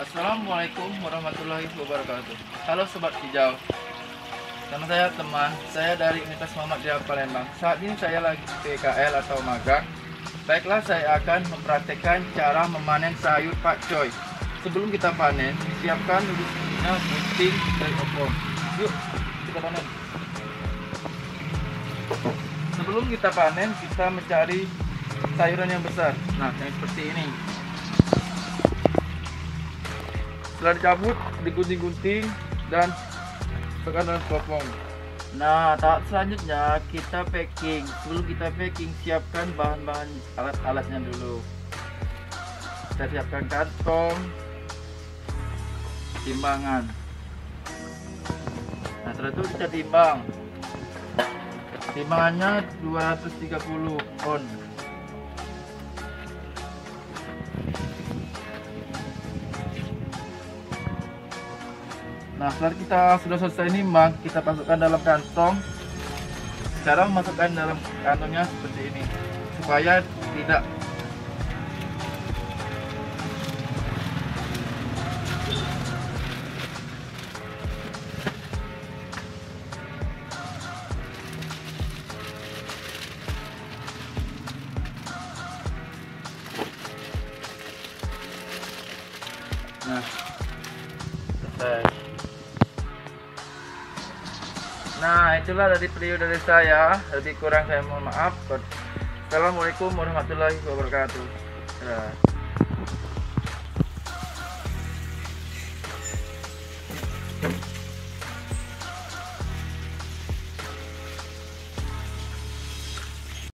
Assalamualaikum warahmatullahi wabarakatuh. Halo Sobat Hijau. Nama saya Teman, saya dari Universitas Muhammadiyah Palembang. Saat ini saya lagi PKL atau magang. Baiklah, saya akan mempraktekkan cara memanen sayur pakcoy. Sebelum kita panen, siapkan dulu gunting dan opor. Yuk, kita panen. Sebelum kita panen, kita mencari sayuran yang besar. Nah, yang seperti ini. Setelah dicabut, digunting-gunting dan tekan dalam popong. Nah, tahap selanjutnya kita packing. Sebelum kita packing, siapkan bahan-bahan alat-alatnya dulu. Kita siapkan kantong, timbangan. Nah, setelah itu kita timbang. Timbangannya 230 on. Nah, setelah kita sudah selesai nimbang, kita masukkan dalam kantong. Cara memasukkan dalam kantongnya seperti ini, supaya tidak nah, selesai. Nah, itulah dari video dari saya. Lebih kurang saya mohon maaf. Assalamualaikum warahmatullahi wabarakatuh.